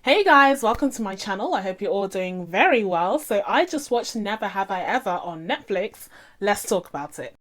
Hey guys, welcome to my channel. I hope you're all doing very well. So I just watched Never Have I Ever on Netflix. Let's talk about it.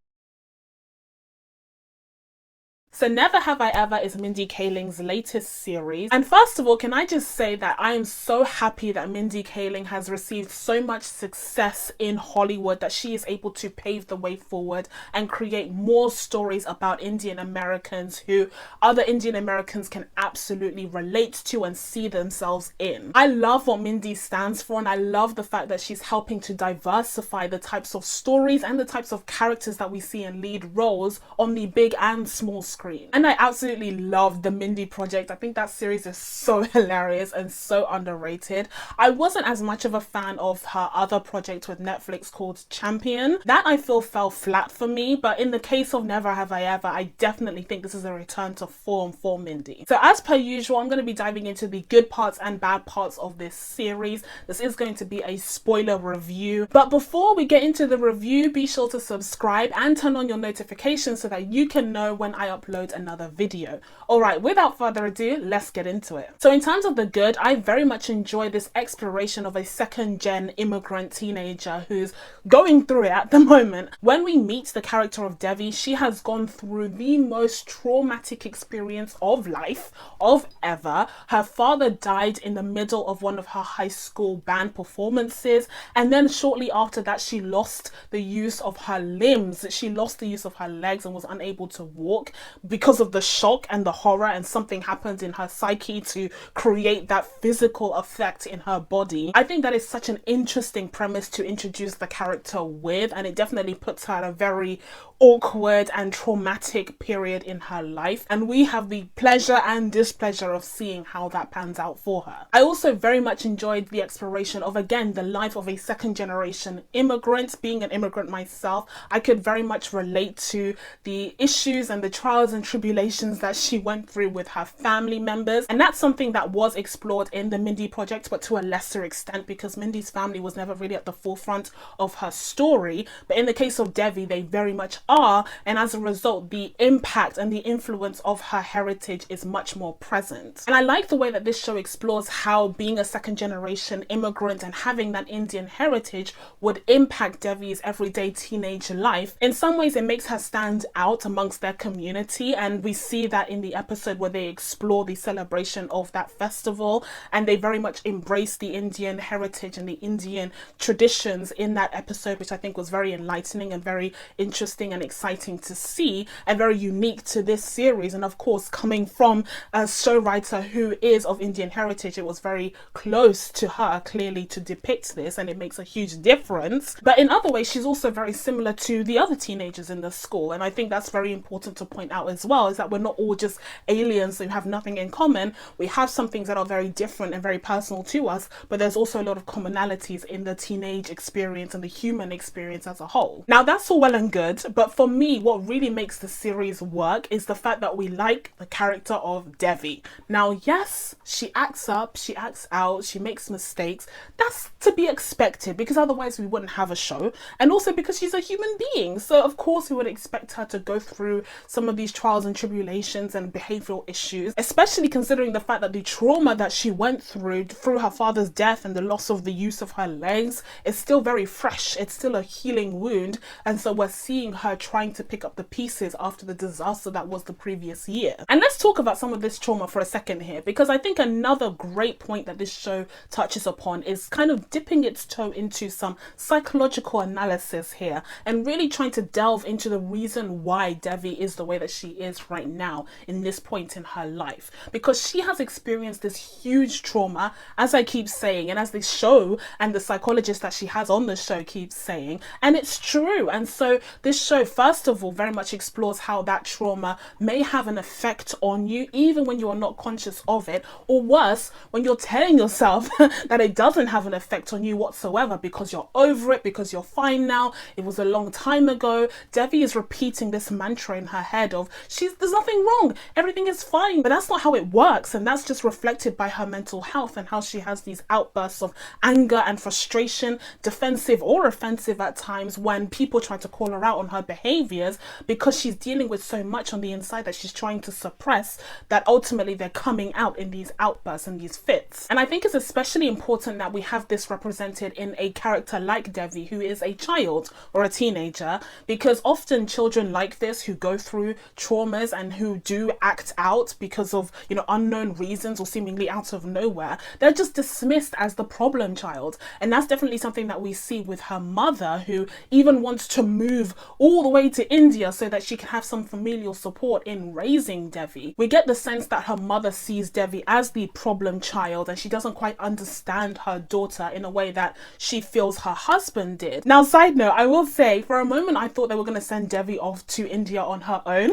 So Never Have I Ever is Mindy Kaling's latest series. And first of all, can I just say that I am so happy that Mindy Kaling has received so much success in Hollywood that she is able to pave the way forward and create more stories about Indian Americans who other Indian Americans can absolutely relate to and see themselves in. I love what Mindy stands for, and I love the fact that she's helping to diversify the types of stories and the types of characters that we see in lead roles on the big and small screen. And I absolutely love the Mindy Project. I think that series is so hilarious and so underrated. I wasn't as much of a fan of her other project with Netflix called Champion. That I feel fell flat for me, but in the case of Never Have I Ever, I definitely think this is a return to form for Mindy. So as per usual, I'm going to be diving into the good parts and bad parts of this series. This is going to be a spoiler review. But before we get into the review, be sure to subscribe and turn on your notifications so that you can know when I upload another video. Alright, without further ado, let's get into it. So in terms of the good, I very much enjoy this exploration of a second-gen immigrant teenager who's going through it at the moment. When we meet the character of Devi, she has gone through the most traumatic experience of life, of ever. Her father died in the middle of one of her high school band performances, and then shortly after that she lost the use of her limbs. She lost the use of her legs and was unable to walk because of the shock and the horror, and something happened in her psyche to create that physical effect in her body. I think that is such an interesting premise to introduce the character with, and it definitely puts her at a very awkward and traumatic period in her life, and we have the pleasure and displeasure of seeing how that pans out for her. I also very much enjoyed the exploration of, again, the life of a second generation immigrant. Being an immigrant myself, I could very much relate to the issues and the trials and tribulations that she went through with her family members, and that's something that was explored in the Mindy Project, but to a lesser extent, because Mindy's family was never really at the forefront of her story. But in the case of Devi, they very much are, and as a result the impact and the influence of her heritage is much more present. And I like the way that this show explores how being a second generation immigrant and having that Indian heritage would impact Devi's everyday teenage life. In some ways it makes her stand out amongst their community, and we see that in the episode where they explore the celebration of that festival, and they very much embrace the Indian heritage and the Indian traditions in that episode, which I think was very enlightening and very interesting and exciting to see, and very unique to this series. And of course, coming from a show writer who is of Indian heritage, it was very close to her clearly to depict this, and it makes a huge difference. But in other ways, she's also very similar to the other teenagers in the school, and I think that's very important to point out as well, is that we're not all just aliens who have nothing in common. We have some things that are very different and very personal to us, but there's also a lot of commonalities in the teenage experience and the human experience as a whole. Now that's all well and good, but for me, what really makes the series work is the fact that we like the character of Devi. Now, yes, she acts up, she acts out, she makes mistakes. That's to be expected, because otherwise we wouldn't have a show, and also because she's a human being. So of course we would expect her to go through some of these trials and tribulations and behavioral issues, especially considering the fact that the trauma that she went through her father's death and the loss of the use of her legs is still very fresh. It's still a healing wound, and so we're seeing her trying to pick up the pieces after the disaster that was the previous year. And let's talk about some of this trauma for a second here, because I think another great point that this show touches upon is kind of dipping its toe into some psychological analysis here, and really trying to delve into the reason why Devi is the way that she is right now in this point in her life, because she has experienced this huge trauma, as I keep saying, and as the show and the psychologist that she has on the show keeps saying, and it's true. And so this show, first of all, very much explores how that trauma may have an effect on you even when you are not conscious of it, or worse, when you're telling yourself that it doesn't have an effect on you whatsoever because you're over it, because you're fine now, it was a long time ago. Devi is repeating this mantra in her head of there's nothing wrong, everything is fine, but that's not how it works, and that's just reflected by her mental health and how she has these outbursts of anger and frustration, defensive or offensive at times, when people try to call her out on her behaviors because she's dealing with so much on the inside that she's trying to suppress, that ultimately they're coming out in these outbursts and these fits. And I think it's especially important that we have this represented in a character like Devi, who is a child or a teenager, because often children like this who go through traumas and who do act out because of, you know, unknown reasons or seemingly out of nowhere, they're just dismissed as the problem child. And that's definitely something that we see with her mother, who even wants to move all the way to India so that she can have some familial support in raising Devi. We get the sense that her mother sees Devi as the problem child, and she doesn't quite understand her daughter in a way that she feels her husband did. Now, side note, I will say for a moment I thought they were going to send Devi off to India on her own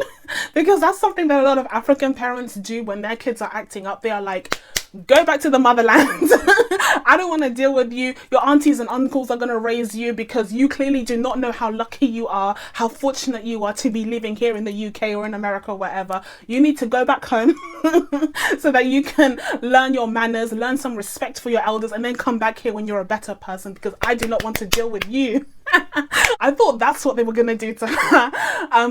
because that's something that a lot of African parents do when their kids are acting up. They are like, go back to the motherland. I don't want to deal with you. Your aunties and uncles are going to raise you because you clearly do not know how lucky you are, how fortunate you are to be living here in the UK or in America or wherever. You need to go back home so that you can learn your manners, learn some respect for your elders, and then come back here when you're a better person, because I do not want to deal with you. I thought that's what they were going to do to her.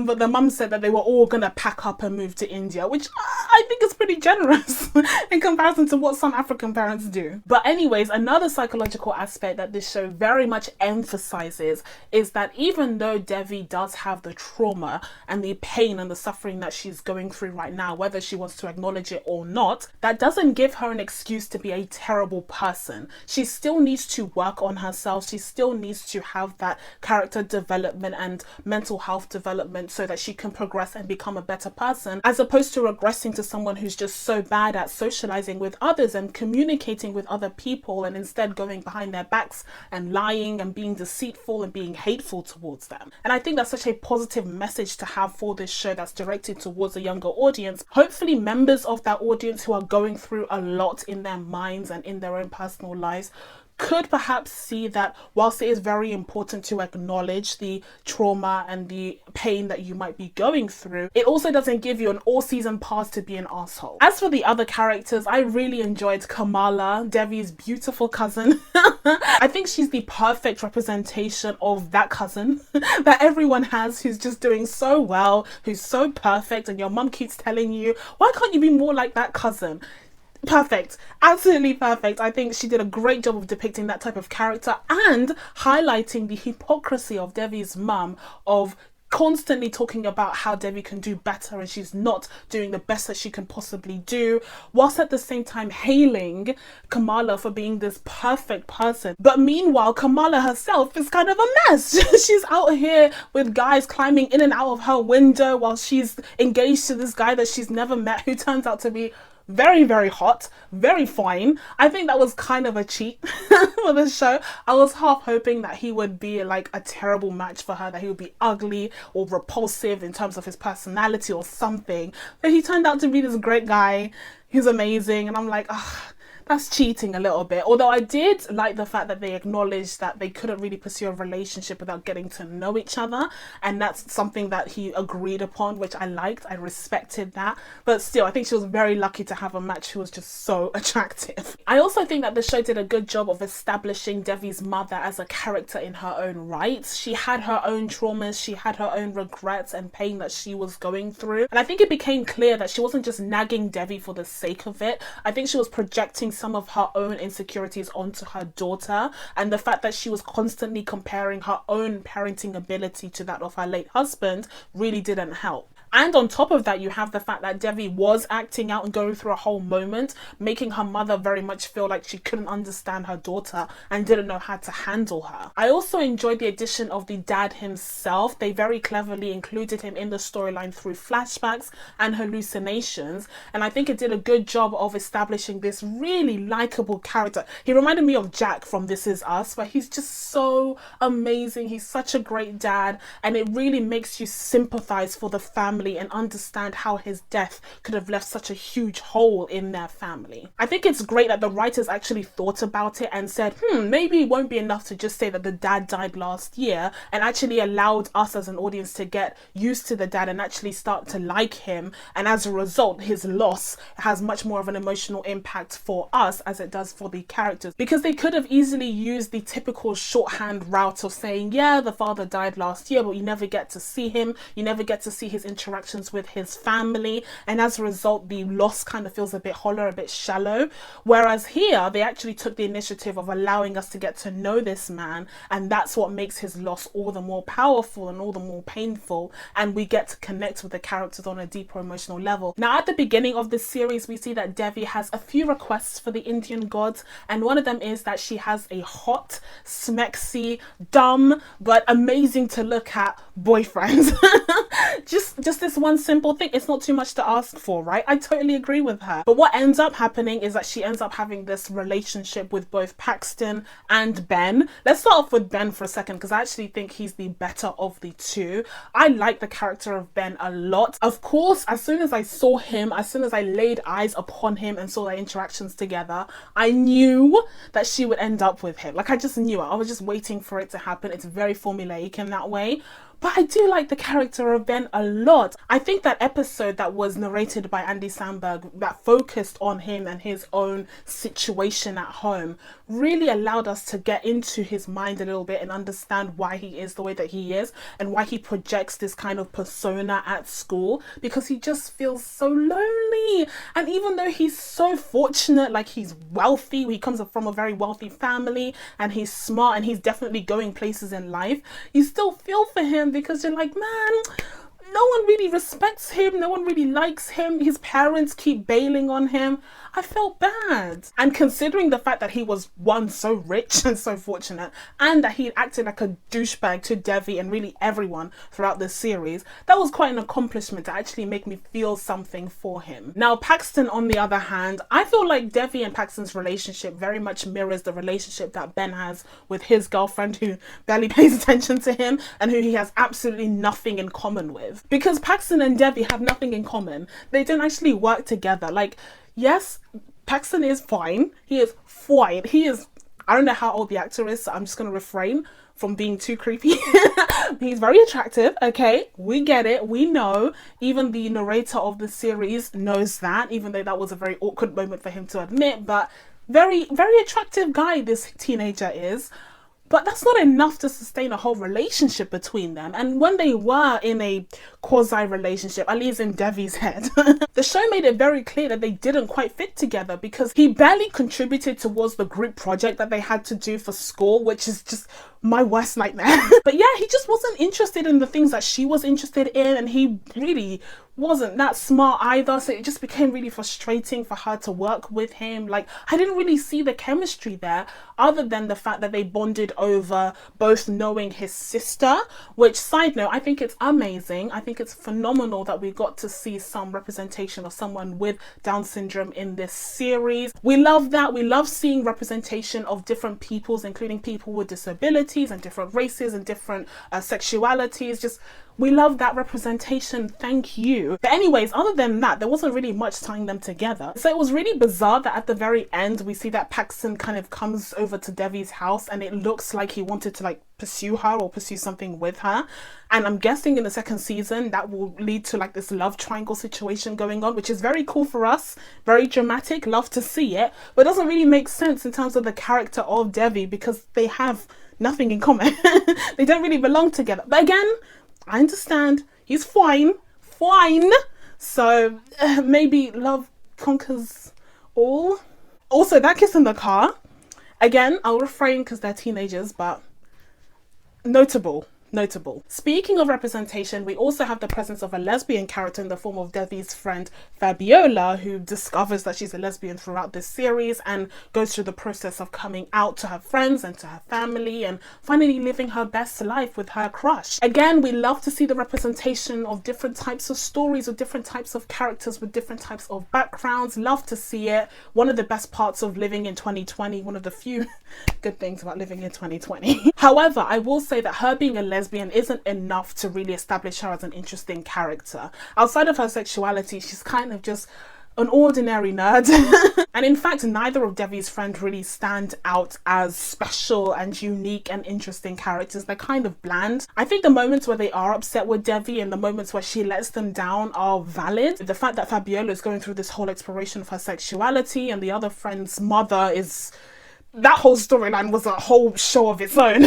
But the mum said that they were all going to pack up and move to India, which I think is pretty generous in comparison to what some African parents do. But anyways, another psychological aspect that this show very much emphasizes is that even though Devi does have the trauma and the pain and the suffering that she's going through right now, whether she wants to acknowledge it or not, that doesn't give her an excuse to be a terrible person. She still needs to work on herself. She still needs to have that character development and mental health development so that she can progress and become a better person, as opposed to regressing to someone who's just so bad at socializing with others and communicating with other people, and instead going behind their backs and lying and being deceitful and being hateful towards them. And I think that's such a positive message to have for this show that's directed towards a younger audience. Hopefully members of that audience who are going through a lot in their minds and in their own personal lives could perhaps see that whilst it is very important to acknowledge the trauma and the pain that you might be going through, it also doesn't give you an all-season pass to be an asshole. As for the other characters, I really enjoyed Kamala, Devi's beautiful cousin. I think she's the perfect representation of that cousin that everyone has, who's just doing so well, who's so perfect, and your mum keeps telling you, why can't you be more like that cousin? Perfect, absolutely perfect. I think she did a great job of depicting that type of character and highlighting the hypocrisy of Devi's mum, of constantly talking about how Devi can do better and she's not doing the best that she can possibly do, whilst at the same time hailing Kamala for being this perfect person. But meanwhile, Kamala herself is kind of a mess. She's out here with guys climbing in and out of her window while she's engaged to this guy that she's never met, who turns out to be very, very hot, very fine. I think that was kind of a cheat for the show. I was half hoping that he would be like a terrible match for her, that he would be ugly or repulsive in terms of his personality or something. But he turned out to be this great guy. He's amazing. And I'm like, ugh, that's cheating a little bit. Although I did like the fact that they acknowledged that they couldn't really pursue a relationship without getting to know each other, and that's something that he agreed upon, which I liked. I respected that. But still, I think she was very lucky to have a match who was just so attractive. I also think that the show did a good job of establishing Devi's mother as a character in her own right. She had her own traumas, she had her own regrets and pain that she was going through, and I think it became clear that she wasn't just nagging Devi for the sake of it. I think she was projecting some of her own insecurities onto her daughter, and the fact that she was constantly comparing her own parenting ability to that of her late husband really didn't help. And on top of that, you have the fact that Devi was acting out and going through a whole moment, making her mother very much feel like she couldn't understand her daughter and didn't know how to handle her. I also enjoyed the addition of the dad himself. They very cleverly included him in the storyline through flashbacks and hallucinations, and I think it did a good job of establishing this really likable character. He reminded me of Jack from This Is Us, but he's just so amazing. He's such a great dad, and it really makes you sympathize for the family family and understand how his death could have left such a huge hole in their family. I think it's great that the writers actually thought about it and said, maybe it won't be enough to just say that the dad died last year, and actually allowed us as an audience to get used to the dad and actually start to like him. And as a result, his loss has much more of an emotional impact for us as it does for the characters, because they could have easily used the typical shorthand route of saying, yeah, the father died last year, but you never get to see him, you never get to see his interactions with his family, and as a result the loss kind of feels a bit hollow, a bit shallow. Whereas here they actually took the initiative of allowing us to get to know this man, and that's what makes his loss all the more powerful and all the more painful, and we get to connect with the characters on a deeper emotional level. Now at the beginning of this series we see that Devi has a few requests for the Indian gods, and one of them is that she has a hot, smexy, dumb but amazing to look at boyfriend. just this one simple thing. It's not too much to ask for, right? I totally agree with her. But what ends up happening is that she ends up having this relationship with both Paxton and Ben. Let's start off with Ben for a second, because I actually think he's the better of the two. I like the character of Ben a lot. Of course, as soon as I saw him, as soon as I laid eyes upon him and saw their interactions together, I knew that she would end up with him. Like, I just knew it. I was just waiting for it to happen. It's very formulaic in that way. But I do like the character of Ben a lot. I think that episode that was narrated by Andy Samberg that focused on him and his own situation at home really allowed us to get into his mind a little bit and understand why he is the way that he is and why he projects this kind of persona at school, because he just feels so lonely. And even though he's so fortunate, like he's wealthy, he comes from a very wealthy family and he's smart and he's definitely going places in life, you still feel for him, because you're like, man, no one really respects him, no one really likes him, his parents keep bailing on him. I felt bad. And considering the fact that he was, one, so rich and so fortunate, and that he acted like a douchebag to Devi and really everyone throughout this series, that was quite an accomplishment to actually make me feel something for him. Now Paxton, on the other hand, I feel like Devi and Paxton's relationship very much mirrors the relationship that Ben has with his girlfriend, who barely pays attention to him and who he has absolutely nothing in common with. Because Paxton and Devi have nothing in common. They don't actually work together. Like, yes, Paxton is fine. He is fine. He is, I don't know how old the actor is, so I'm just going to refrain from being too creepy. He's very attractive, okay? We get it. We know. Even the narrator of the series knows that, even though that was a very awkward moment for him to admit. But very, very attractive guy this teenager is. But that's not enough to sustain a whole relationship between them. And when they were in a quasi-relationship, at least in Devi's head, the show made it very clear that they didn't quite fit together, because he barely contributed towards the group project that they had to do for school, which is just my worst nightmare. But yeah, he just wasn't interested in the things that she was interested in, and he really wasn't that smart either, so it just became really frustrating for her to work with him. Like, I didn't really see the chemistry there, other than the fact that they bonded over both knowing his sister, which, side note, I think it's amazing. I think it's phenomenal that we got to see some representation of someone with Down syndrome in this series. We love that. We love seeing representation of different peoples, including people with disabilities and different races and different sexualities. Just, we love that representation. Thank you. But anyways, other than that, there wasn't really much tying them together. So it was really bizarre that at the very end, we see that Paxton kind of comes over to Devi's house, and it looks like he wanted to like pursue her or pursue something with her. And I'm guessing in the second season that will lead to like this love triangle situation going on, which is very cool for us, very dramatic, love to see it, but it doesn't really make sense in terms of the character of Devi, because they have nothing in common. They don't really belong together. But again, I understand, he's fine. So maybe love conquers all. Also, that kiss in the car, again, I'll refrain because they're teenagers, but notable. Speaking of representation, we also have the presence of a lesbian character in the form of Devi's friend Fabiola, who discovers that she's a lesbian throughout this series and goes through the process of coming out to her friends and to her family and finally living her best life with her crush. Again, we love to see the representation of different types of stories, with different types of characters, with different types of backgrounds. Love to see it. One of the best parts of living in 2020, one of the few good things about living in 2020. However, I will say that her being a lesbian isn't enough to really establish her as an interesting character. Outside of her sexuality, she's kind of just an ordinary nerd. And in fact, neither of Devi's friends really stand out as special and unique and interesting characters. They're kind of bland. I think the moments where they are upset with Devi and the moments where she lets them down are valid. The fact that Fabiola is going through this whole exploration of her sexuality and the other friend's mother is... that whole storyline was a whole show of its own.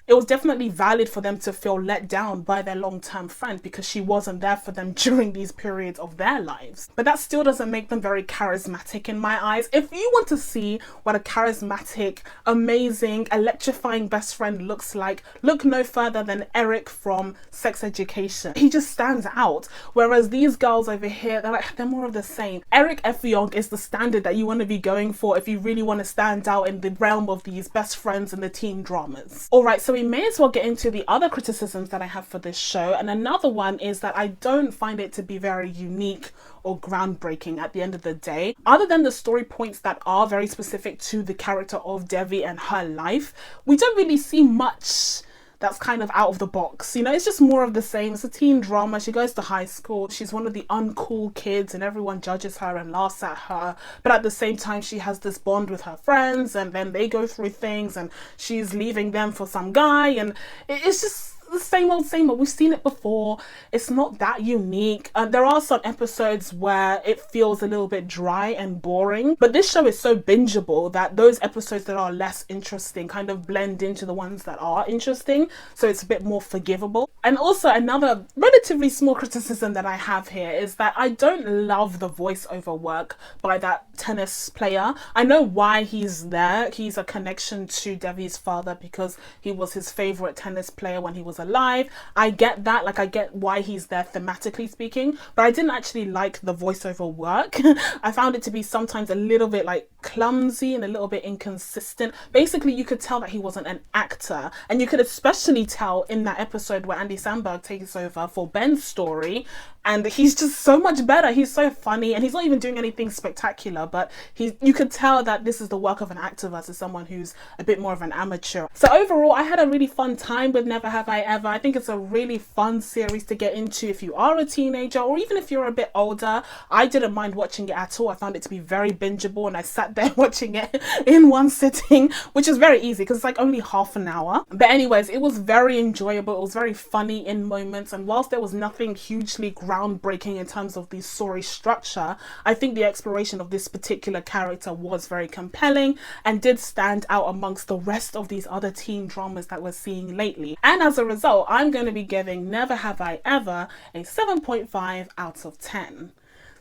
It was definitely valid for them to feel let down by their long-term friend because she wasn't there for them during these periods of their lives. But that still doesn't make them very charismatic in my eyes. If you want to see what a charismatic, amazing, electrifying best friend looks like, look no further than Eric from Sex Education. He just stands out. Whereas these girls over here, they're more of the same. Eric Effiong is the standard that you want to be going for if you really want to stand out in the realm of these best friends and the teen dramas. Alright, so we may as well get into the other criticisms that I have for this show, and another one is that I don't find it to be very unique or groundbreaking at the end of the day. Other than the story points that are very specific to the character of Devi and her life, we don't really see much that's kind of out of the box. You know, it's just more of the same. It's a teen drama. She goes to high school. She's one of the uncool kids and everyone judges her and laughs at her. But at the same time, she has this bond with her friends and then they go through things and she's leaving them for some guy. And it's just the same old, same old. We've seen it before. It's not that unique. There are some episodes where it feels a little bit dry and boring, but this show is so bingeable that those episodes that are less interesting kind of blend into the ones that are interesting, so it's a bit more forgivable. And also another relatively small criticism that I have here is that I don't love the voiceover work by that tennis player. I know why he's there. He's a connection to Devi's father because he was his favorite tennis player when he was alive. I get that, like I get why he's there thematically speaking, but I didn't actually like the voiceover work. I found it to be sometimes a little bit like clumsy and a little bit inconsistent. Basically, you could tell that he wasn't an actor, and you could especially tell in that episode where Andy Samberg takes over for Ben's story, and he's just so much better. He's so funny and he's not even doing anything spectacular, but you could tell that this is the work of an actor versus someone who's a bit more of an amateur. So overall, I had a really fun time with Never Have I Ever. I think it's a really fun series to get into if you are a teenager or even if you're a bit older. I didn't mind watching it at all. I found it to be very bingeable and I sat there watching it in one sitting, which is very easy because it's like only half an hour. But anyways, it was very enjoyable. It was very funny in moments, and whilst there was nothing hugely groundbreaking in terms of the story structure, I think the exploration of this particular character was very compelling and did stand out amongst the rest of these other teen dramas that we're seeing lately. And as a result, I'm going to be giving Never Have I Ever a 7.5 out of 10.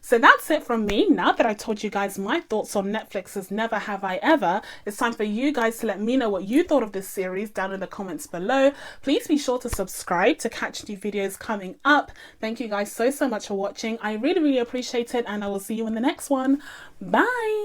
So that's it from me. Now that I told you guys my thoughts on Netflix's Never Have I Ever, it's time for you guys to let me know what you thought of this series down in the comments below. Please be sure to subscribe to catch new videos coming up. Thank you guys so much for watching. I really appreciate it, and I will see you in the next one. Bye!